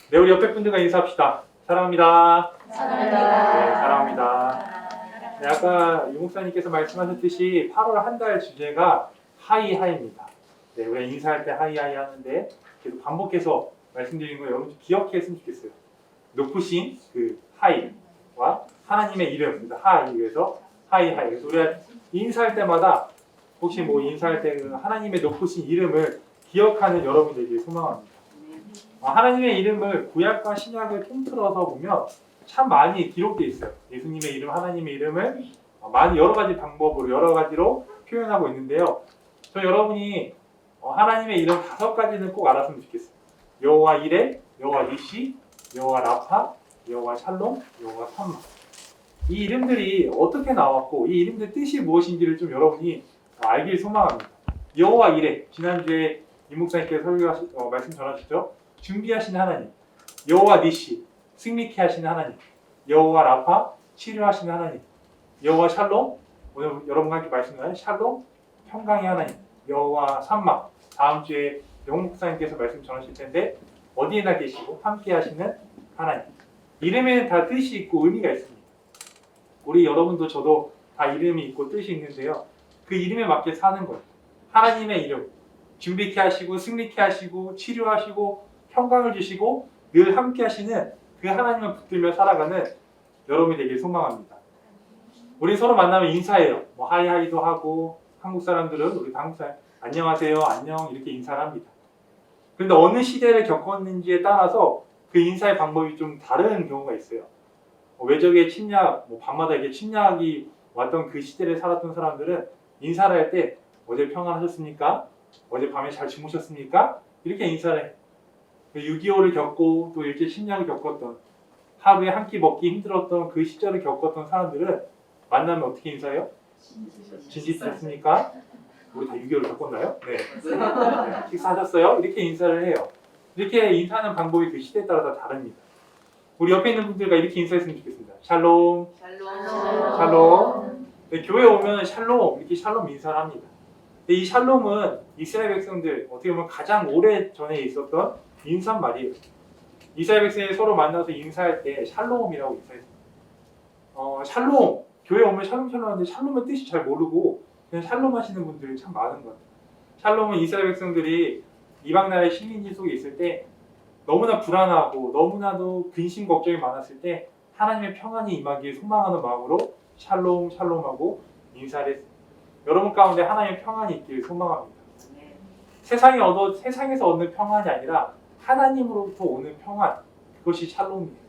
네, 우리 옆에 분들과 인사합시다. 사랑합니다. 사랑합니다. 네, 사랑합니다. 네, 아까 유 목사님께서 말씀하셨듯이 8월 한 달 주제가 하이하이입니다. 네, 우리가 인사할 때 하이하이 하는데 계속 반복해서 말씀드리는 거 여러분 기억했으면 좋겠어요. 높으신 그 하이와 하나님의 이름, 하이에서 하이하이. 그래서 우리가 인사할 때마다 혹시 뭐 인사할 때 그 하나님의 높으신 이름을 기억하는 여러분 되길 소망합니다. 하나님의 이름을 구약과 신약을 통틀어서 보면 참 많이 기록되어 있어요. 예수님의 이름, 하나님의 이름을 많이 여러 가지 방법으로 여러 가지로 표현하고 있는데요. 저 여러분이 하나님의 이름 5가지는 꼭 알았으면 좋겠어요. 여호와 이레, 여호와 니시, 여호와 라파, 여호와 샬롬, 여호와 삼마. 이 이름들이 어떻게 나왔고 이 이름들 뜻이 무엇인지를 좀 여러분이 알길 소망합니다. 여호와 이레, 지난주에 임 목사님께서 말씀 전하셨죠. 준비하시는 하나님, 여호와 니시, 승리케 하시는 하나님, 여호와 라파, 치료하시는 하나님, 여호와 샬롬, 오늘 여러분과 함께 말씀 나눈 샬롬, 평강의 하나님, 여호와 삼마. 다음 주에 영 목사님께서 말씀 전하실 텐데 어디에나 계시고 함께 하시는 하나님. 이름에는 다 뜻이 있고 의미가 있습니다. 우리 여러분도 저도 다 이름이 있고 뜻이 있는데요. 그 이름에 맞게 사는 거예요. 하나님의 이름, 준비케 하시고 승리케 하시고 치료하시고 평강을 주시고 늘 함께 하시는 그 하나님을 붙들며 살아가는 여러분이 되길 소망합니다. 우리 서로 만나면 인사해요. 뭐 하이하이도 하고 한국 사람들은 우리 한국 사람 안녕하세요, 안녕 이렇게 인사를 합니다. 그런데 어느 시대를 겪었는지에 따라서 그 인사의 방법이 좀 다른 경우가 있어요. 외적의 침략, 밤마다 이게 침략이 왔던 그 시대를 살았던 사람들은 인사를 할 때 어제 평안하셨습니까? 어제 밤에 잘 주무셨습니까? 이렇게 인사를 해요. 6.25를 겪고 또 일제 침략을 겪었던 하루에 한 끼 먹기 힘들었던 그 시절을 겪었던 사람들은 만나면 어떻게 인사해요? 진지하셨습니까? 우리 다 6.25를 겪었나요? 네. 네. 식사하셨어요? 이렇게 인사를 해요. 이렇게 인사하는 방법이 그 시대에 따라 다 다릅니다. 우리 옆에 있는 분들과 이렇게 인사했으면 좋겠습니다. 샬롬, 샬롬. 네, 교회 오면 샬롬, 이렇게 샬롬 인사를 합니다. 근데 이 샬롬은 이스라엘 백성들 어떻게 보면 가장 오래 전에 있었던 인사말이에요. 이스라엘 백성이 서로 만나서 인사할 때 샬롬이라고 인사했습니다. 샬롬, 교회 오면 샬롬 하는데 샬롬의 뜻이 잘 모르고 그냥 샬롬 하시는 분들이 참 많은 것 같아요. 샬롬은 이스라엘 백성들이 이방 나라의 식민지 속에 있을 때 너무나 불안하고 너무나도 근심 걱정이 많았을 때 하나님의 평안이 임하길 소망하는 마음으로 샬롬 샬롬하고 인사를 했습니다. 여러분 가운데 하나님의 평안이 있길 소망합니다. 세상에서 얻는 평안이 아니라 하나님으로부터 오는 평안, 그것이 샬롬이에요.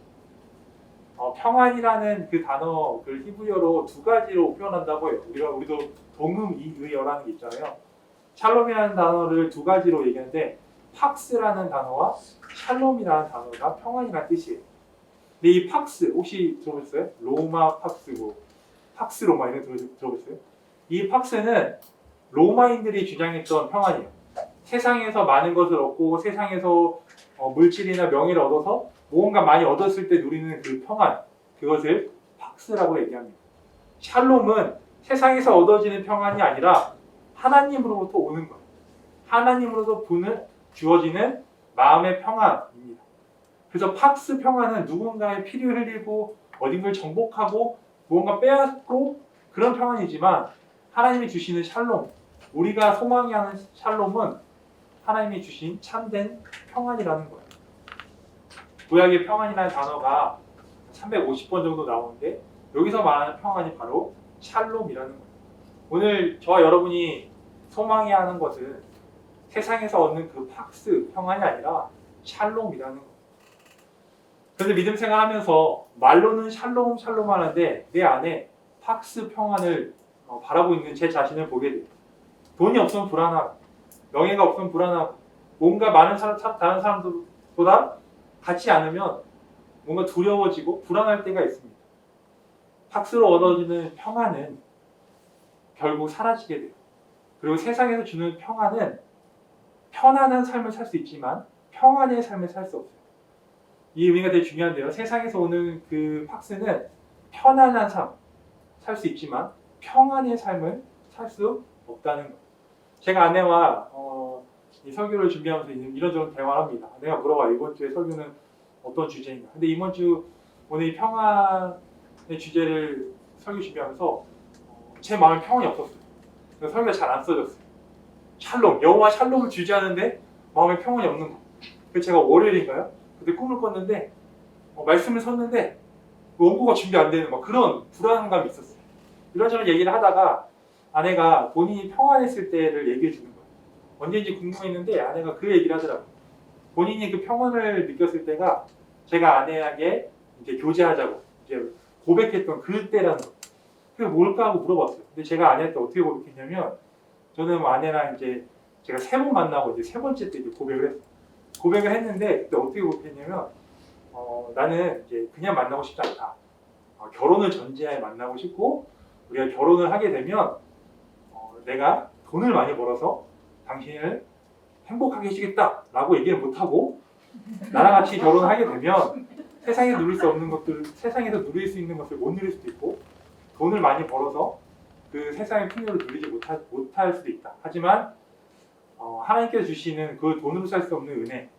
평안이라는 그 단어, 그 히브리어로 2가지로 표현한다고 해요. 우리도 동음이의어라는 게 있잖아요. 샬롬이라는 단어를 2가지로 얘기하는데 팍스라는 단어와 샬롬이라는 단어가 평안이라는 뜻이에요. 근데 이 팍스 혹시 들어보셨어요? 로마 팍스고 팍스 로마 이런 거 들어보셨어요? 이 팍스는 로마인들이 주장했던 평안이에요. 세상에서 많은 것을 얻고 세상에서 물질이나 명예를 얻어서 무언가 많이 얻었을 때 누리는 그 평안, 그것을 팍스라고 얘기합니다. 샬롬은 세상에서 얻어지는 평안이 아니라 하나님으로부터 오는 것, 하나님으로부터 주어지는 마음의 평안입니다. 그래서 팍스 평안은 누군가의 피를 흘리고 어딘가를 정복하고 무언가 빼앗고 그런 평안이지만 하나님이 주시는 샬롬, 우리가 소망이 하는 샬롬은 하나님이 주신 참된 평안이라는 거예요. 구약의 평안이라는 단어가 350번 정도 나오는데 여기서 말하는 평안이 바로 샬롬이라는 거예요. 오늘 저와 여러분이 소망이 하는 것은 세상에서 얻는 그 팍스 평안이 아니라 샬롬이라는 거예요. 그런데 믿음 생활하면서 말로는 샬롬 샬롬 하는데 내 안에 팍스 평안을 바라고 있는 제 자신을 보게 돼요. 돈이 없으면 불안하고 명예가 없으면 불안하고 뭔가 많은 다른 사람들보다 같지 않으면 뭔가 두려워지고 불안할 때가 있습니다. 팍스로 얻어지는 평안은 결국 사라지게 돼요. 그리고 세상에서 주는 평안은 편안한 삶을 살 수 있지만 평안의 삶을 살 수 없어요. 이 의미가 되게 중요한데요. 세상에서 오는 그 팍스는 편안한 삶 살 수 있지만 평안의 삶을 살 수 없다는 거예요. 제가 아내와 이 설교를 준비하면서 이런저런 대화를 합니다. 아내가 물어봐요. 이번 주에 설교는 어떤 주제인가. 근데 이번 주 오늘 이 평안의 주제를 설교 준비하면서 제 마음에 평안이 없었어요. 그래서 설교가 잘 안 써졌어요. 샬롬, 여호와 샬롬을 주제하는데 마음에 평안이 없는 거. 그래서 제가 월요일인가요? 그때 꿈을 꿨는데 말씀을 섰는데 원고가 준비 안 되는 막 그런 불안감이 있었어요. 이런저런 얘기를 하다가 아내가 본인이 평안했을 때를 얘기해 주는 거예요. 언제인지 궁금했는데 아내가 그 얘기를 하더라고요. 본인이 그 평안을 느꼈을 때가 제가 아내에게 이제 교제하자고 이제 고백했던 그때라는 거. 그게 뭘까 하고 물어봤어요. 근데 제가 아내한테 어떻게 고백했냐면 저는 뭐 아내랑 이제 제가 3번 만나고 이제 3번째 때 이제 고백을 했어요. 고백을 했는데 그때 어떻게 고백했냐면 나는 이제 그냥 만나고 싶지 않다. 결혼을 전제하에 만나고 싶고 우리가 결혼을 하게 되면 내가 돈을 많이 벌어서 당신을 행복하게 해주겠다라고 얘기를 못하고 나랑 같이 결혼을 하게 되면 세상에서 누릴 수 없는 것들, 세상에서 누릴 수 있는 것을 못 누릴 수도 있고 돈을 많이 벌어서 그 세상의 풍요를 누리지 못할 수도 있다. 하지만 하나님께서 주시는 그 돈으로 살 수 없는 은혜,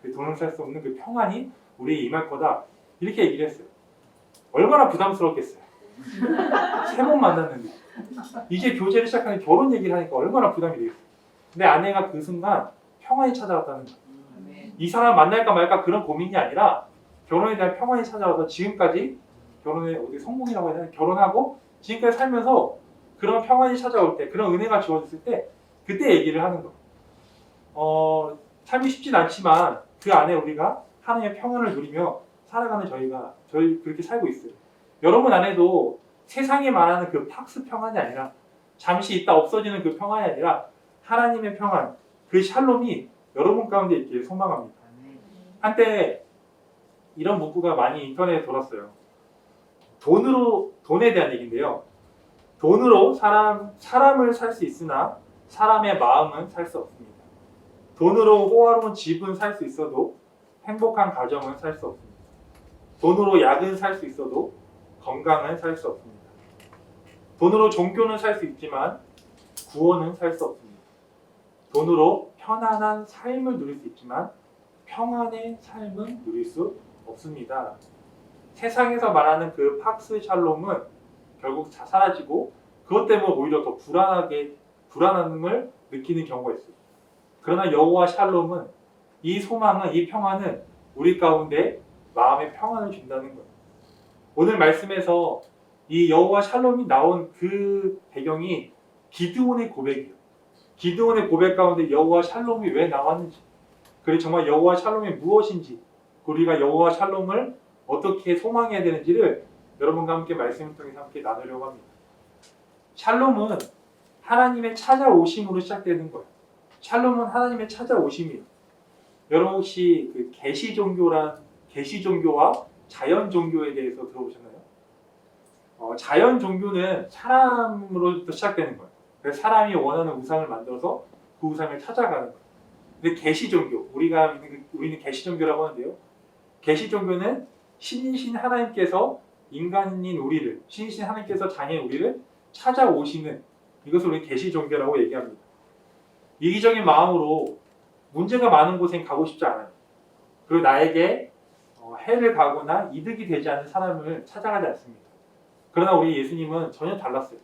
그 돈으로 살 수 없는 그 평안이 우리에 임할 거다. 이렇게 얘기를 했어요. 얼마나 부담스럽겠어요. 3번 만났는데 이제 교제를 시작하는 결혼 얘기를 하니까 얼마나 부담이 되겠어요. 근데 아내가 그 순간 평안이 찾아왔다는 거예요. 이 사람 만날까 말까 그런 고민이 아니라 결혼에 대한 평안이 찾아와서 지금까지 결혼에 어디 성공이라고 해야 되나 결혼하고 지금까지 살면서 그런 평안이 찾아올 때 그런 은혜가 주어졌을 때 그때 얘기를 하는 거예요. 삶이 쉽진 않지만 그 안에 우리가 하나님의 평안을 누리며 살아가는 저희 그렇게 살고 있어요. 여러분 안에도 세상에 말하는 그 팍스 평안이 아니라 잠시 있다 없어지는 그 평안이 아니라 하나님의 평안, 그 샬롬이 여러분 가운데 있기를 소망합니다. 한때 이런 문구가 많이 인터넷에 돌았어요. 돈에 대한 얘기인데요. 돈으로 사람을 살 수 있으나 사람의 마음은 살 수 없습니다. 돈으로 호화로운 집은 살 수 있어도 행복한 가정은 살 수 없습니다. 돈으로 약은 살 수 있어도 건강은 살 수 없습니다. 돈으로 종교는 살 수 있지만 구원은 살 수 없습니다. 돈으로 편안한 삶을 누릴 수 있지만 평안의 삶은 누릴 수 없습니다. 세상에서 말하는 그 팍스 샬롬은 결국 다 사라지고 그것 때문에 오히려 더 불안함을 느끼는 경우가 있어요. 그러나 여호와 샬롬은 이 소망은 이 평안은 우리 가운데 마음의 평안을 준다는 거예요. 오늘 말씀에서 이 여호와 샬롬이 나온 그 배경이 기드온의 고백이에요. 기드온의 고백 가운데 여호와 샬롬이 왜 나왔는지 그리고 정말 여호와 샬롬이 무엇인지 우리가 여호와 샬롬을 어떻게 소망해야 되는지를 여러분과 함께 말씀을 통해서 함께 나누려고 합니다. 샬롬은 하나님의 찾아오심으로 시작되는 거예요. 샬롬은 하나님의 찾아오심이에요. 여러분 혹시 그 계시 종교와 자연 종교에 대해서 들어보셨나요? 자연 종교는 사람으로부터 시작되는 거예요. 그래서 사람이 원하는 우상을 만들어서 그 우상을 찾아가는 거예요. 근데 계시 종교, 우리는 계시 종교라고 하는데요. 계시 종교는 신이신 하나님께서 인간인 우리를, 신이신 하나님께서 장애인 우리를 찾아오시는 이것을 우리 계시 종교라고 얘기합니다. 이기적인 마음으로 문제가 많은 곳엔 가고 싶지 않아요. 그리고 나에게 해를 가거나 이득이 되지 않는 사람을 찾아가지 않습니다. 그러나 우리 예수님은 전혀 달랐어요.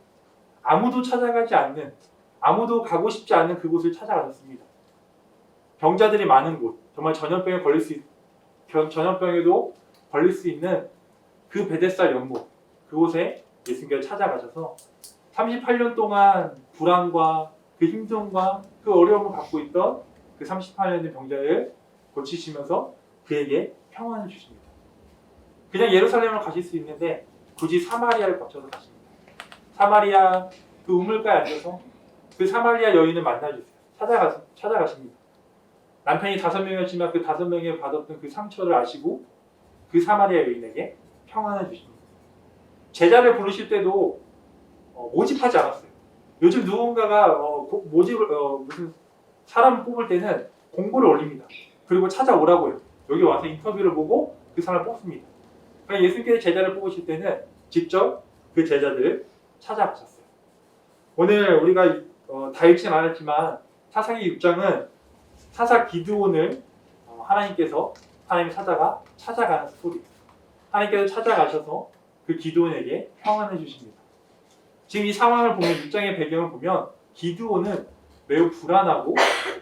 아무도 찾아가지 않는, 아무도 가고 싶지 않는 그곳을 찾아가셨습니다. 병자들이 많은 곳, 정말 전염병에도 걸릴 수 있는 그 베데스다 연못, 그곳에 예수님께서 찾아가셔서 38년 동안 불안과 그 힘듦과 그 어려움을 갖고 있던 그 38년의 병자를 고치시면서 그에게 평안을 주십니다. 그냥 예루살렘을 가실 수 있는데 굳이 사마리아를 거쳐서 가십니다. 사마리아 그 우물가에 앉아서 그 사마리아 여인을 만나주세요. 찾아가십니다. 남편이 5명이었지만 그 5명에 받았던 그 상처를 아시고 그 사마리아 여인에게 평안을 주십니다. 제자를 부르실 때도 모집하지 않았어요. 요즘 누군가가 무슨 사람을 뽑을 때는 공고를 올립니다. 그리고 찾아오라고 해요. 여기 와서 인터뷰를 보고 그 사람을 뽑습니다. 그러니까 예수님께서 제자를 뽑으실 때는 직접 그 제자들을 찾아가셨어요. 오늘 우리가 다 읽진 않았지만 사사기 6장은 사사 기드온을 하나님께서 하나님이 찾아가는 스토리. 하나님께서 찾아가셔서 그 기드온에게 평안을 주십니다. 지금 이 상황을 보면 6장의 배경을 보면 기드온은 매우 불안하고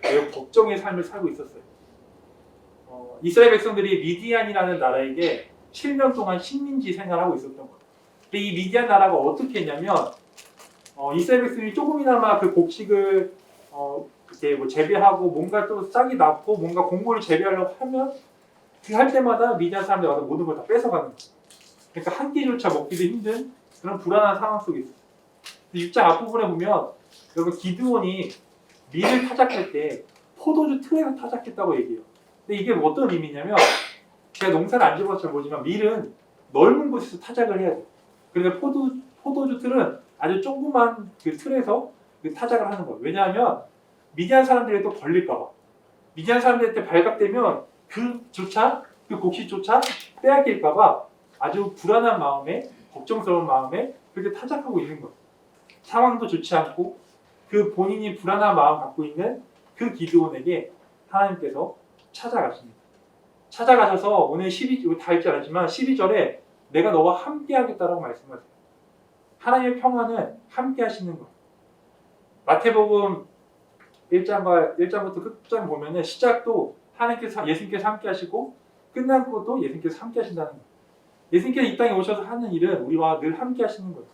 매우 걱정의 삶을 살고 있었어요. 이스라엘 백성들이 미디안이라는 나라에게 7년 동안 식민지 생활하고 있었던 거예요. 근데 이 미디안 나라가 어떻게 했냐면 이스라엘 백성이 조금이나마 그 곡식을 이렇게 뭐 재배하고 뭔가 또 싹이 났고 뭔가 곡물을 재배하려고 하면 그 할 때마다 미디안 사람들이 와서 모든 걸 다 뺏어가는 거예요. 그러니까 한 끼조차 먹기도 힘든 그런 불안한 상황 속에 있어요. 6장 앞부분에 보면 여러분 기드온이 밀을 타작할 때 포도주 틀에서 타작했다고 얘기해요. 근데 이게 어떤 의미냐면 제가 농사를 안 지어봐서 잘 모르지만 밀은 넓은 곳에서 타작을 해야 돼요. 그런데 포도주 틀은 아주 조그만 그 틀에서 그 타작을 하는 거예요. 왜냐하면 미디안 사람들이 또 걸릴까봐. 미디안 사람들한테 발각되면 그 곡식조차 빼앗길까봐 아주 불안한 마음에 걱정스러운 마음에 그렇게 타작하고 있는 거예요. 상황도 좋지 않고 그 본인이 불안한 마음 갖고 있는 그 기드온에게 하나님께서 찾아가십니다. 찾아가셔서 오늘 12절 다 읽지 않았지만 12절에 내가 너와 함께 하겠다라고 말씀하세요. 하나님의 평안은 함께 하시는 거예요. 마태복음 1장부터 끝장 보면은 시작도 예수님께서 함께 하시고 끝난 것도 예수님께서 함께 하신다는 거예요. 예수님께서 이 땅에 오셔서 하는 일은 우리와 늘 함께 하시는 거예요.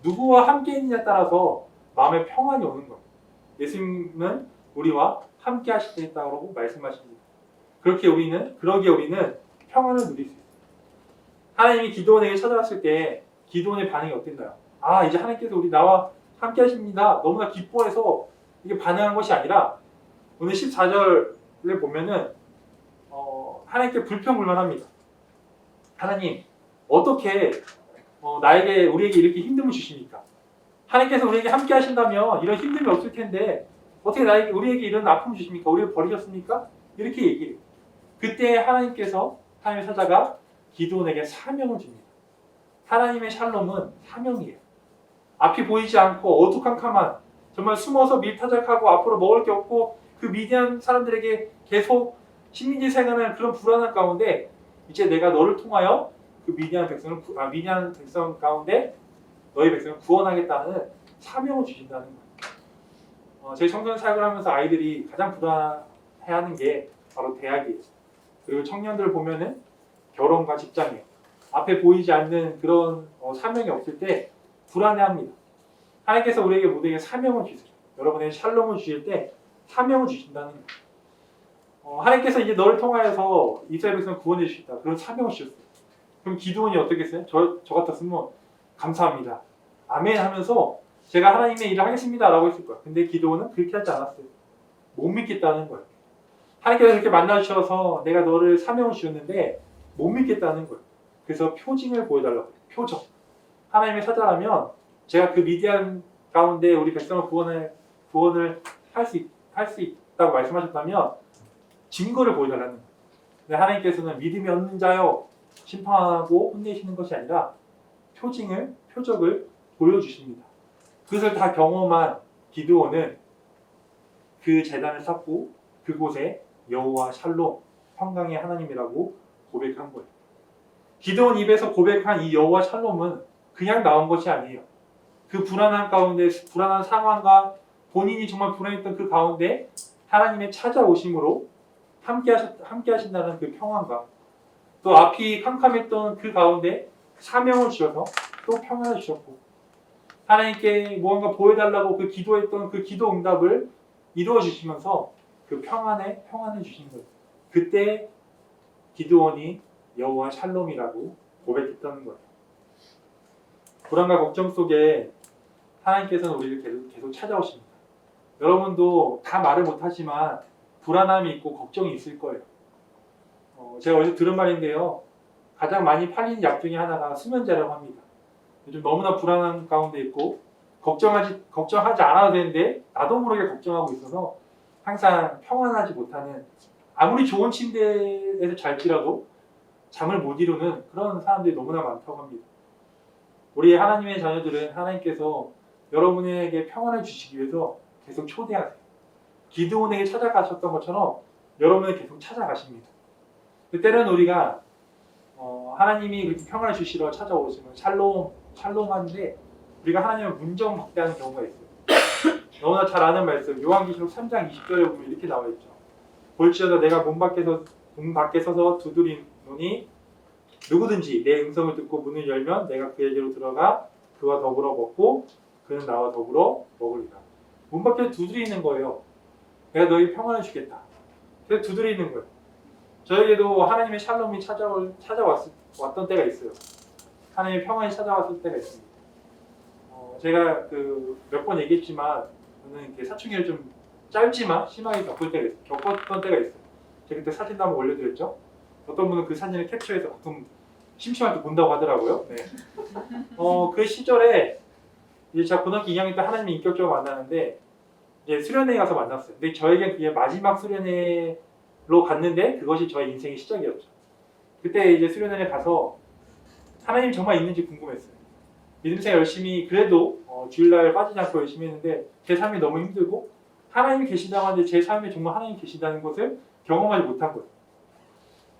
누구와 함께 있느냐에 따라서 마음의 평안이 오는 거예요. 예수님은 우리와 함께 하시겠다고 말씀하십니다. 그러기에 우리는 평안을 누릴 수 있어요. 하나님이 기드온에게 찾아왔을 때 기드온의 반응이 어땠나요? 이제 하나님께서 나와 함께 하십니다. 너무나 기뻐해서 이게 반응한 것이 아니라 오늘 14절을 보면은 하나님께 불평불만합니다. 하나님 어떻게 우리에게 이렇게 힘듦을 주십니까? 하나님께서 우리에게 함께 하신다면 이런 힘듦이 없을 텐데 어떻게 우리에게 이런 아픔을 주십니까? 우리를 버리셨습니까? 이렇게 얘기해요. 그때 하나님이 찾아가 기드온에게 사명을 줍니다. 하나님의 샬롬은 사명이에요. 앞이 보이지 않고 어두컴컴한 정말 숨어서 밀타작하고 앞으로 먹을 게 없고 그 미디안 사람들에게 계속 식민지 생활하는 그런 불안한 가운데 이제 내가 너를 통하여 그 미디안 백성 가운데 너희 백성을 구원하겠다는 사명을 주신다는 거예요. 저희 청소년 사역을 하면서 아이들이 가장 불안해하는 게 바로 대학이에요. 그리고 청년들을 보면은 결혼과 직장이에요. 앞에 보이지 않는 그런 사명이 없을 때 불안해합니다. 하나님께서 우리에게 모두에게 사명을 주세요. 여러분의 샬롬을 주실 때 사명을 주신다는 거예요. 하나님께서 이제 너를 통하여서 이스라엘 백성을 구원해 주시다. 그런 사명을 주셨어요. 그럼 기드온이 어떻게 했어요? 저 같았으면 감사합니다. 아멘 하면서 제가 하나님의 일을 하겠습니다 라고 했을 거예요. 근데 기드온은 그렇게 하지 않았어요. 못 믿겠다는 거예요. 하나님께서 이렇게 만나주셔서 내가 너를 사명을 주셨는데 못 믿겠다는 거예요. 그래서 표징을 보여달라고 해요. 표적. 하나님의 사자라면 제가 그 미디안 가운데 우리 백성을 구원을 할 수 있다고 말씀하셨다면 증거를 보여달라는 거예요. 근데 하나님께서는 믿음이 없는 자여 심판하고 혼내시는 것이 아니라 표적을 보여주십니다. 그것을 다 경험한 기드온은 그 제단을 쌓고 그곳에 여호와 샬롬 평강의 하나님이라고 고백한 거예요. 기드온 입에서 고백한 이 여호와 샬롬은 그냥 나온 것이 아니에요. 그 불안한 가운데 불안한 상황과 본인이 정말 불안했던 그 가운데 하나님의 찾아오심으로 함께 하신다는 그 평안과 또 앞이 캄캄했던 그 가운데 사명을 주셔서 또 평안을 주셨고 하나님께 무언가 보여달라고 그 기도했던 그 기도 응답을 이루어 주시면서 그 평안을 주신 거예요. 그때 기드온이 여호와 샬롬이라고 고백했다는 거예요. 불안과 걱정 속에 하나님께서는 우리를 계속 찾아오십니다. 여러분도 다 말을 못하지만 불안함이 있고 걱정이 있을 거예요. 제가 어디서 들은 말인데요. 가장 많이 팔리는 약 중에 하나가 수면제라고 합니다. 요즘 너무나 불안한 가운데 있고 걱정하지 않아도 되는데 나도 모르게 걱정하고 있어서 항상 평안하지 못하는 아무리 좋은 침대에서 잘지라도 잠을 못 이루는 그런 사람들이 너무나 많다고 합니다. 우리 하나님의 자녀들은 하나님께서 여러분에게 평안을 주시기 위해서 계속 초대하세요. 기드온에게 찾아가셨던 것처럼 여러분을 계속 찾아가십니다. 때로는 우리가 하나님이 그렇게 평안을 주시러 찾아오시면 샬롬 하는데 우리가 하나님을 문정박대하는 경우가 있어요. 너무나 잘 아는 말씀 요한계시록 3장 20절에 보면 이렇게 나와 있죠. 볼지어다 내가 문 밖에 서서 두드리노니 누구든지 내 음성을 듣고 문을 열면 내가 그에게로 들어가 그와 더불어 먹고 그는 나와 더불어 먹으리라. 문 밖에 두드리는 거예요. 내가 너희 평안을 주겠다. 그래서 두드리는 거예요. 저에게도 하나님의 샬롬이 찾아왔던 때가 있어요. 하나님의 평안이 찾아왔을 때가 있습니다. 제가 몇 번 얘기했지만 저는 이렇게 사춘기를 좀 짧지만 심하게 겪었던 때가 있어요. 제가 그때 사진도 한번 올려드렸죠. 어떤 분은 그 사진을 캡처해서 가끔 심심할 때 본다고 하더라고요. 네. 그 시절에 이제 제가 고등학교 2학년 때 하나님을 인격적으로 만나는데 이제 수련회에 가서 만났어요. 근데 저에겐 그게 마지막 수련회로 갔는데 그것이 저의 인생의 시작이었죠. 그때 이제 수련회에 가서 하나님 정말 있는지 궁금했어요. 믿음생활 열심히 그래도 주일날 빠지지 않고 열심히 했는데 제 삶이 너무 힘들고 하나님이 계신다고 하는데 제 삶에 정말 하나님이 계신다는 것을 경험하지 못한 거예요.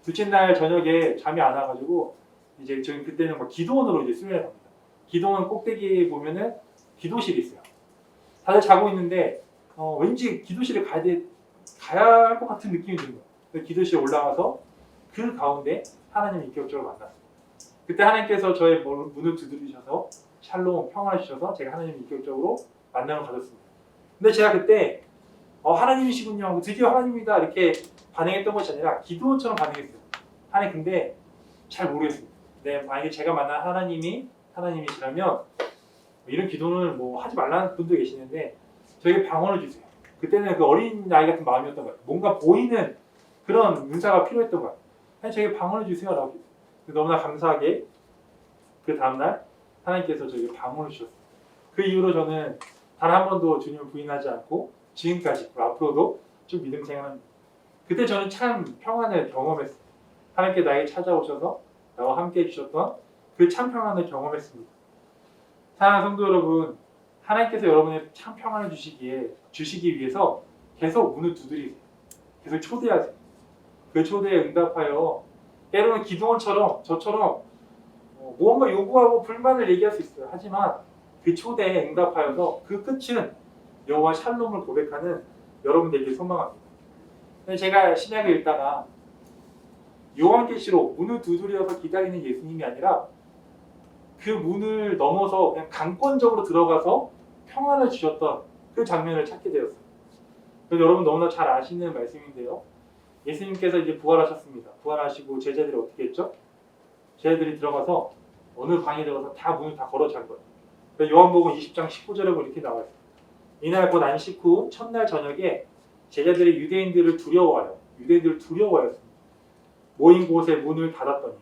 둘째 날 저녁에 잠이 안 와가지고 이제 저희 그때는 막 기도원으로 이제 수련회 갑니다. 기도원 꼭대기에 보면은 기도실이 있어요. 다들 자고 있는데 왠지 기도실에 가야 할 것 같은 느낌이 드는 거예요. 그래서 기도실에 올라가서 그 가운데 하나님 인격적으로 만났어요. 그때 하나님께서 저의 문을 두드리셔서 샬롬 평안을 주셔서 제가 하나님 인격적으로 만남을 가졌습니다. 근데 제가 그때 하나님이시군요. 드디어 하나님이다 이렇게 반응했던 것이 아니라 기도원처럼 반응했어요. 하나님 근데 잘 모르겠습니다. 네, 만약에 제가 만난 하나님이 하나님이시라면 이런 기도는 뭐 하지 말라는 분도 계시는데 저에게 방언을 주세요. 그때는 그 어린 아이 같은 마음이었던 것 같아요. 뭔가 보이는 그런 은사가 필요했던 것 같아요. 하나님 저에게 방언을 주세요 라고 했어요. 너무나 감사하게 그 다음날 하나님께서 저에게 방언을 주셨어요. 그 이후로 저는 단 한 번도 주님을 부인하지 않고 지금까지 앞으로도 좀 믿음 생활합니다. 그때 저는 참 평안을 경험했어요. 하나님께 나에게 찾아오셔서 나와 함께 해주셨던 그 참 평안을 경험했습니다. 사랑하는 성도 여러분, 하나님께서 여러분의 참 평안을 주시기 위해서 계속 문을 두드리세요. 계속 초대하세요. 그 초대에 응답하여 때로는 기도원처럼 저처럼 무언가 요구하고 불만을 얘기할 수 있어요. 하지만 그 초대에 응답하여서 그 끝은 여호와 샬롬을 고백하는 여러분 되길 소망합니다. 제가 신약을 읽다가 요한계시록 문을 두드려서 기다리는 예수님이 아니라 그 문을 넘어서 그냥 강권적으로 들어가서 평안을 주셨던 그 장면을 찾게 되었어요. 여러분 너무나 잘 아시는 말씀인데요. 예수님께서 이제 부활하셨습니다. 부활하시고 제자들이 어떻게 했죠? 제자들이 들어가서 어느 방에 들어가서 다 문을 다 걸어 잔 거예요. 요한복음 20장 19절에 보면 이렇게 나와 있어요. 이날 곧 안식 후 첫날 저녁에 제자들이 유대인들을 두려워하였습니다. 모인 곳에 문을 닫았더니.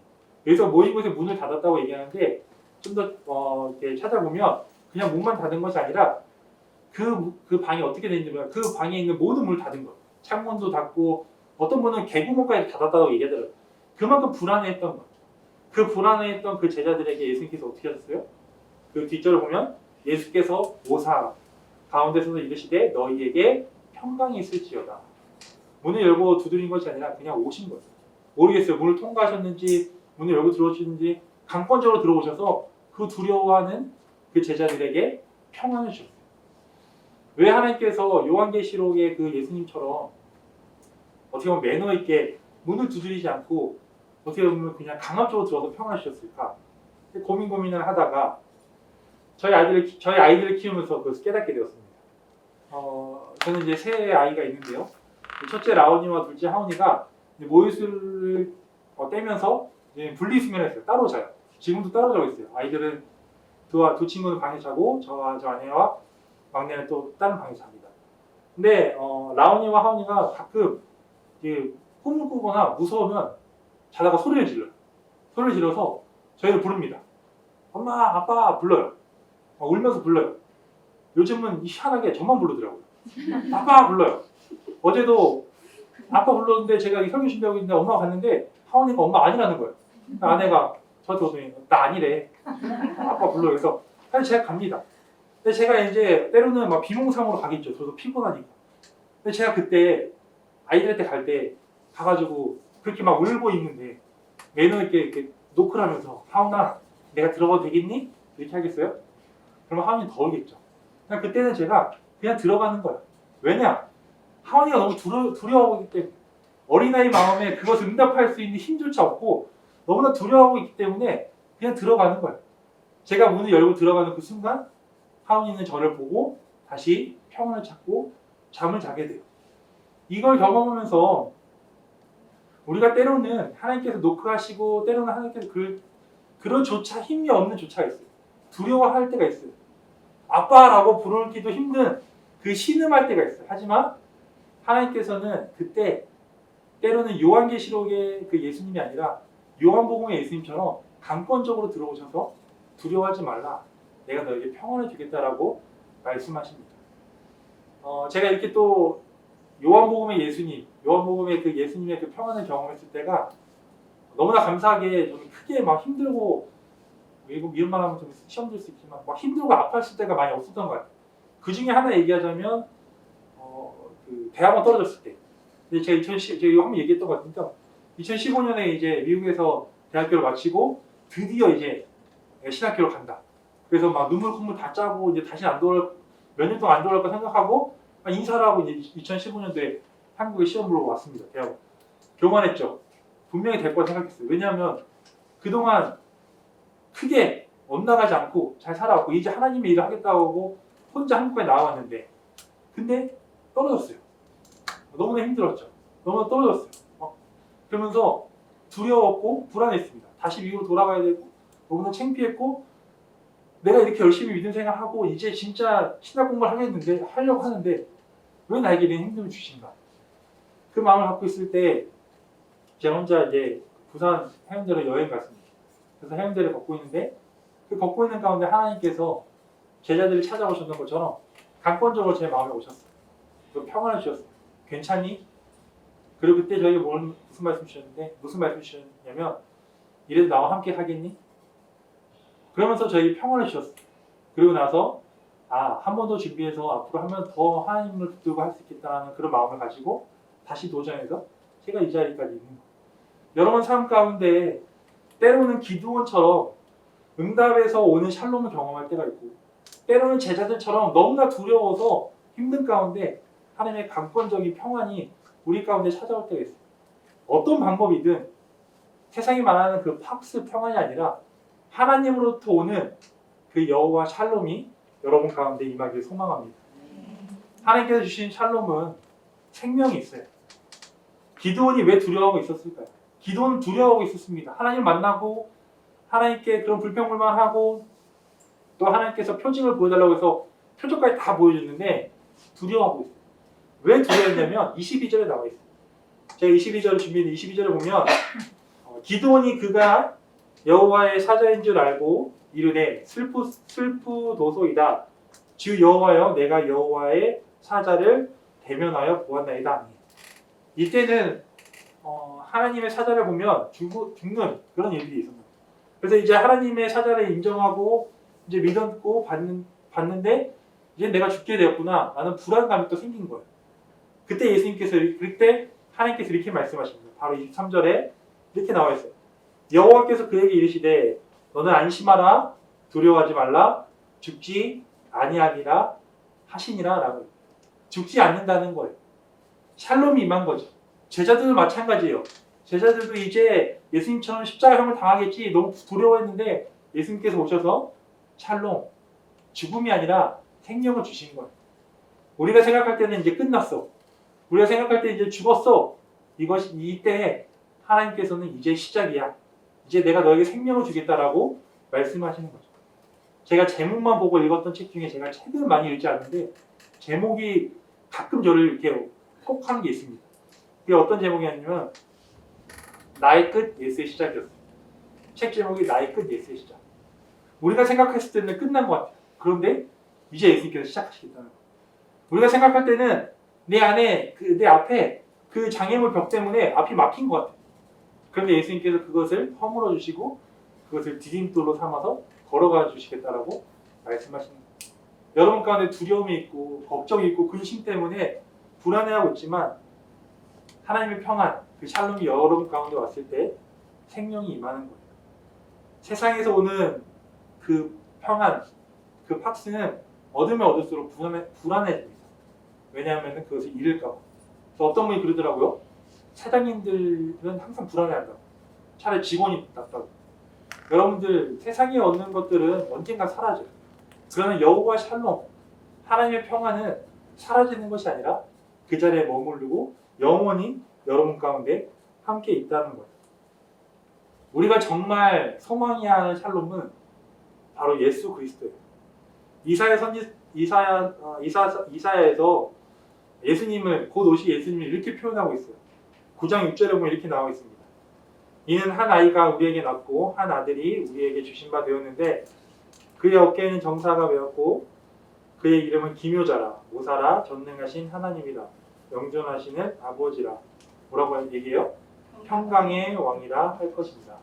여기서 모인 곳에 문을 닫았다고 얘기하는데 좀 더 이렇게 찾아보면 그냥 문만 닫은 것이 아니라 그 방이 어떻게 되는지 보면 그 방에 있는 모든 문을 닫은 거예요. 창문도 닫고 어떤 분은 개구멍까지 닫았다고 얘기하더라고요. 그만큼 불안해했던 거예요. 그 불안해했던 그 제자들에게 예수님께서 어떻게 하셨어요? 그 뒷절을 보면 예수께서 오사 가운데 서서 이르시되 너희에게 평강이 있을지어다. 문을 열고 두드린 것이 아니라 그냥 오신 거예요. 모르겠어요. 문을 통과하셨는지 문을 열고 들어오시는지 강권적으로 들어오셔서 그 두려워하는 그 제자들에게 평안을 주셨어요. 왜 하나님께서 요한계시록의 그 예수님처럼 어떻게 보면 매너 있게 문을 두드리지 않고 어떻게 보면 그냥 강압적으로 들어서 평안을 주셨을까? 고민을 하다가 저희 아이들을 키우면서 그것을 깨닫게 되었습니다. 저는 이제 세 아이가 있는데요. 첫째 라온이와 둘째 하온이가 모유수를 떼면서 분리수면을 했어요. 따로 자요. 지금도 따로 자고 있어요. 아이들은 두 친구는 방에 자고 저와 저 아내와 막내는 또 다른 방에 잡니다. 근데 라온이와 하온이가 가끔 꿈을 꾸거나 무서우면 자다가 소리를 질러요. 소리를 질러서 저희를 부릅니다. 엄마, 아빠 불러요. 울면서 불러요. 요즘은 희한하게 저만 부르더라고요. 아빠 불러요. 어제도 아빠 불렀는데 제가 설교 준비하고 있는데 엄마가 갔는데 하원이가 엄마 아니라는 거예요. 아내가 저한테 오더니 나 아니래. 아빠 불러요. 그래서 사실 제가 갑니다. 근데 제가 이제 때로는 막 비몽사몽으로 가겠죠. 저도 피곤하니까. 근데 제가 그때 아이들한테 갈 때 가가지고 그렇게 막 울고 있는데 매너 있게 이렇게 노크를 하면서 하은아 내가 들어가도 되겠니? 이렇게 하겠어요? 그러면 하은이 더 울겠죠. 그냥 그때는 제가 그냥 들어가는 거야. 왜냐? 하은이가 너무 두려워하기 때문에 어린아이 마음에 그것을 응답할 수 있는 힘조차 없고 너무나 두려워하고 있기 때문에 그냥 들어가는 거야. 제가 문을 열고 들어가는 그 순간 하은이는 저를 보고 다시 평온을 찾고 잠을 자게 돼요. 이걸 경험하면서 우리가 때로는 하나님께서 노크하시고 때로는 하나님께서 그런 조차 힘이 없는 조차가 있어요. 두려워할 때가 있어요. 아빠라고 부르기도 힘든 그 신음할 때가 있어요. 하지만 하나님께서는 그때 때로는 요한계시록의 그 예수님이 아니라 요한복음의 예수님처럼 강권적으로 들어오셔서 두려워하지 말라. 내가 너에게 평안을 주겠다라고 말씀하십니다. 제가 이렇게 또 요한복음의 예수님, 요한복음의 그 예수님의 그 평안을 경험했을 때가 너무나 감사하게 좀 크게 막 힘들고 이런 말 하면 좀 시험 들 수 있지만 막 힘들고 아팠을 때가 많이 없었던 것 같아요. 그 중에 하나 얘기하자면 그 대학원 떨어졌을 때. 근데 제가 이거 한번 얘기했던 것 같은데 2015년에 이제 미국에서 대학교를 마치고 드디어 이제 신학교를 간다. 그래서 막 눈물 콧물 다 짜고 이제 다시 몇 년 동안 안 돌아올까 생각하고 인사를 하고 이제 2015년도에 한국에 시험 보러 왔습니다. 대학원. 교만했죠. 분명히 될 거라 생각했어요. 왜냐하면 그동안 크게 엇나가지 않고 잘 살아왔고 이제 하나님의 일을 하겠다고 하고 혼자 한국에 나와왔는데 근데 떨어졌어요. 너무나 힘들었죠. 너무나 떨어졌어요. 그러면서 두려웠고 불안했습니다. 다시 미국으로 돌아가야 되고 너무나 창피했고 내가 이렇게 열심히 믿음 생활하고 이제 진짜 신학 공부를 하려고 하는데 왜 나에게 이런 힘듦을 주신가? 그 마음을 갖고 있을 때 제가 혼자 이제 부산 해운대로 여행 갔습니다. 그래서 해운대를 걷고 있는데 그 걷고 있는 가운데 하나님께서 제자들이 찾아오셨던 것처럼 강권적으로 제 마음에 오셨어요. 그 평안을 주셨어요. 괜찮니? 그리고 그때 저에게 무슨 말씀 주셨냐면 이래도 나와 함께 하겠니? 그러면서 저에게 평안을 주셨어요. 그리고 나서 한 번 더 준비해서 앞으로 하면 더 하나님을 붙들고 할 수 있겠다는 그런 마음을 가지고 다시 도전해서 제가 이 자리까지 있는 거예요. 여러분 삶 가운데 때로는 기드온처럼 응답에서 오는 샬롬을 경험할 때가 있고 때로는 제자들처럼 너무나 두려워서 힘든 가운데 하나님의 강권적인 평안이 우리 가운데 찾아올 때가 있어요. 어떤 방법이든 세상이 말하는 그 팍스 평안이 아니라 하나님으로부터 오는 그 여호와 샬롬이 여러분 가운데 임하길 소망합니다. 하나님께서 주신 샬롬은 생명이 있어요. 기드온이 왜 두려워하고 있었을까요? 기드온은 두려워하고 있었습니다. 하나님 만나고 하나님께 그런 불평불만하고 또 하나님께서 표징을 보여달라고 해서 표적까지 다 보여줬는데 두려워하고 있어요. 왜 두려웠냐면 22절에 나와 있어요. 제가 22절을 준비했는데 22절을 보면 기드온이 그가 여호와의 사자인 줄 알고 이르되 슬프도소이다. 주 여호와여 내가 여호와의 사자를 대면하여 보았나이다. 이때는 하나님의 사자를 보면 죽는 그런 일들이 있었어요. 그래서 이제 하나님의 사자를 인정하고 이제 믿었고 봤는데 이제 내가 죽게 되었구나 라는 불안감이 또 생긴 거예요. 그때 하나님께서 이렇게 말씀하십니다. 바로 23절에 이렇게 나와 있어요. 여호와께서 그에게 이르시되 너는 안심하라 두려워하지 말라 죽지 아니하리라 하시니라 라고. 죽지 않는다는 거예요. 샬롬이 임한 거죠. 제자들도 마찬가지예요. 제자들도 이제 예수님처럼 십자가형을 당하겠지 너무 두려워했는데 예수님께서 오셔서 샬롬, 죽음이 아니라 생명을 주신 거예요. 우리가 생각할 때는 이제 끝났어. 우리가 생각할 때 이제 죽었어. 이때 하나님께서는 이제 시작이야. 이제 내가 너에게 생명을 주겠다라고 말씀하시는 거죠. 제가 제목만 보고 읽었던 책 중에 제가 책을 많이 읽지 않는데 제목이 가끔 저를 이렇게 꼭 하는 게 있습니다. 그게 어떤 제목이었냐면 나의 끝 예수의 시작이었어요. 책 제목이 나의 끝 예수의 시작. 우리가 생각했을 때는 끝난 것 같아요. 그런데 이제 예수님께서 시작하시겠다는 거예요. 우리가 생각할 때는 내 앞에 그 장애물 벽 때문에 앞이 막힌 것 같아요. 그런데 예수님께서 그것을 허물어 주시고 그것을 디딤돌로 삼아서 걸어가 주시겠다라고 말씀하시는 거예요. 여러분 가운데 두려움이 있고 걱정이 있고 근심 때문에 불안해하고 있지만 하나님의 평안, 그 샬롬이 여러분 가운데 왔을 때 생명이 임하는 거예요. 세상에서 오는 그 평안, 그 팍스는 얻으면 얻을수록 불안해집니다. 왜냐하면 그것을 잃을까 봐. 그래서 어떤 분이 그러더라고요. 사장님들은 항상 불안해한다고. 차라리 직원이 낫다고. 여러분들 세상에 얻는 것들은 언젠가 사라져요. 그러나 여호와 샬롬, 하나님의 평안은 사라지는 것이 아니라 그 자리에 머무르고 영원히 여러분 가운데 함께 있다는 거예요. 우리가 정말 소망해야 하는 샬롬은 바로 예수 그리스도예요. 이사야에서 예수님을 곧 오실 예수님을 이렇게 표현하고 있어요. 9장 6절에 보면 이렇게 나와 있습니다. 이는 한 아이가 우리에게 낳고 한 아들이 우리에게 주신 바 되었는데 그의 어깨에는 정사가 메었고 그의 이름은 기묘자라 모사라 전능하신 하나님이라 영존하시는 아버지라. 뭐라고 얘기해요? 평강의 왕이라 할 것입니다.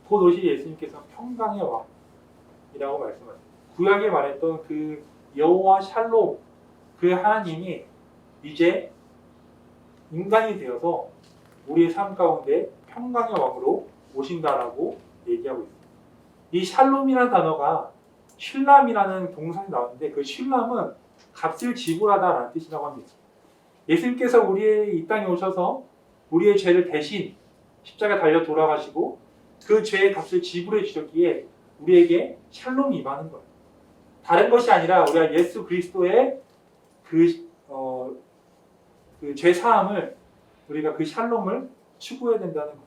곧 오실 예수님께서 평강의 왕이라고 말씀하세요. 구약에 말했던 그 여호와 샬롬, 그 하나님이 이제 인간이 되어서 우리의 삶 가운데 평강의 왕으로 오신다라고 얘기하고 있습니다. 이 샬롬이라는 단어가 쉴람이라는 동사에 나오는데 그 쉴람은 값을 지불하다라는 뜻이라고 합니다. 예수님께서 우리의 이 땅에 오셔서 우리의 죄를 대신 십자가에 달려 돌아가시고 그 죄의 값을 지불해 주셨기에 우리에게 샬롬이 임하는 거예요. 다른 것이 아니라 우리가 예수 그리스도의 그 죄 사함을 우리가 그 샬롬을 추구해야 된다는 거예요.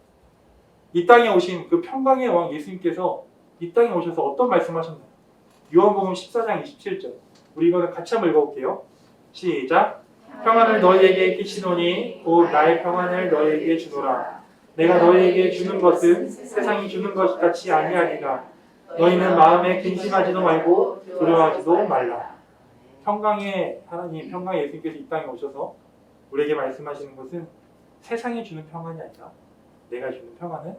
이 땅에 오신 그 평강의 왕 예수님께서 이 땅에 오셔서 어떤 말씀하셨나요? 요한복음 14장 27절. 우리 이거는 같이 한번 읽어볼게요. 시작. 평안을 너희에게 끼치노니 곧 나의 평안을 너희에게 주노라. 내가 너희에게 주는 것은 세상이 주는 것 같이 아니하리라. 너희는 마음에 근심하지도 말고 두려워하지도 말라. 평강의 하나님, 평강의 예수님께서 이 땅에 오셔서 우리에게 말씀하시는 것은 세상이 주는 평안이 아니라 내가 주는 평안은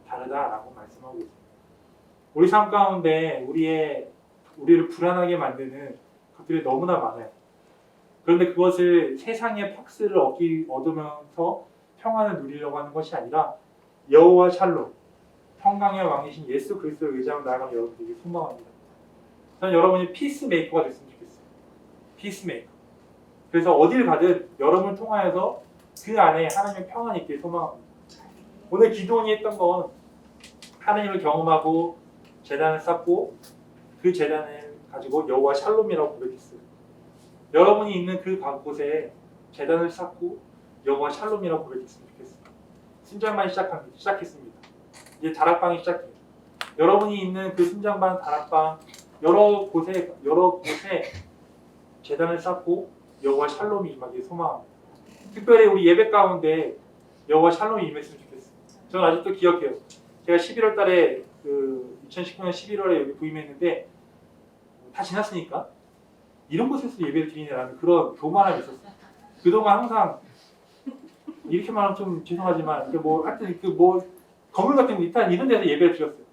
다르다라고 말씀하고 있습니다. 우리 삶 가운데 우리를 불안하게 만드는 것들이 너무나 많아요. 그런데 그것을 세상의 팍스를 얻으면서 평안을 누리려고 하는 것이 아니라 여호와 샬롬, 평강의 왕이신 예수 그리스도를 의지하며 나아가는 여러분들에게 소망합니다. 저는 여러분이 피스메이커가 됐으면 좋겠어요. 피스메이커. 그래서 어딜 가든 여러분을 통하여서 그 안에 하나님의 평안이 있길 소망합니다. 오늘 기도원이 했던 건 하나님을 경험하고 제단을 쌓고 그 제단을 가지고 여호와 샬롬이라고 고백했어요. 여러분이 있는 그 곳에 제단을 쌓고 여호와 샬롬이라고 고백했으면 좋겠어요. 순장만 시작했습니다. 이제 다락방이 시작해요. 여러분이 있는 그 순장반, 다락방 여러 곳에 제단을 쌓고 여호와 샬롬이 임하길 소망합니다. 특별히 우리 예배 가운데 여호와 샬롬이 임했으면 좋겠어요. 저는 아직도 기억해요. 제가 11월 달에 2019년 11월에 여기 부임했는데 다 지났으니까 이런 곳에서 예배를 드리냐라는 그런 교만함이 있었어요. 그동안 항상 이렇게 말하면 좀 죄송하지만 하여튼 건물 같은 거 일단 이런 데서 예배를 드렸어요.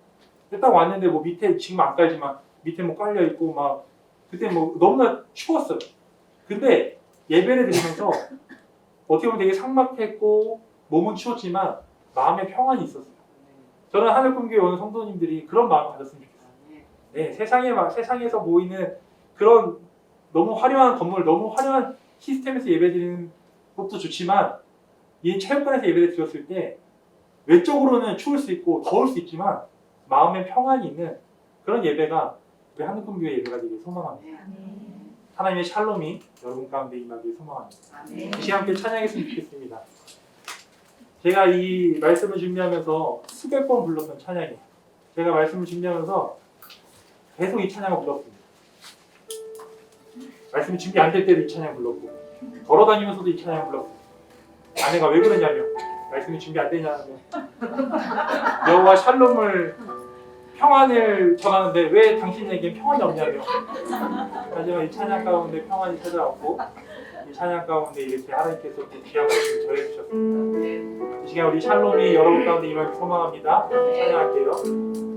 근데 딱 왔는데 밑에 지금 안 깔지만 밑에 깔려 있고 막 그때 너무나 추웠어요. 근데 예배를 드리면서 어떻게 보면 되게 삭막했고 몸은 추웠지만 마음에 평안이 있었어요. 저는 하늘꿈교회 오는 성도님들이 그런 마음을 가졌으면 좋겠어요. 네, 세상에서 보이는 그런 너무 화려한 건물, 너무 화려한 시스템에서 예배드리는 것도 좋지만 이 체육관에서 예배를 드렸을 때 외적으로는 추울 수 있고 더울 수 있지만 마음에 평안이 있는 그런 예배가 우리 하늘꿈교회 예배가 되길 소망합니다. 하나님의 샬롬이 여러분 가운데 임하길 소망합니다. 이 시간 함께 찬양했으면 좋겠습니다. 제가 이 말씀을 준비하면서 수백 번 불렀던 찬양이에요. 제가 말씀을 준비하면서 계속 이 찬양을 불렀습니다. 말씀이 준비 안 될 때도 이 찬양 불렀고 걸어다니면서도 이 찬양 불렀습니다. 아내가 왜 그러냐며 말씀이 준비 안 되냐며 여호와 샬롬을 평안을 전하는데 왜 당신에게 평안이 없냐며 하지만 이 찬양 가운데 평안이 찾아왔고 이 찬양 가운데 이렇게 하나님께서 귀한 말씀을 전해주셨습니다. 이 시간 우리 샬롬이 여러분 가운데 임하길 소망합니다. 찬양할게요.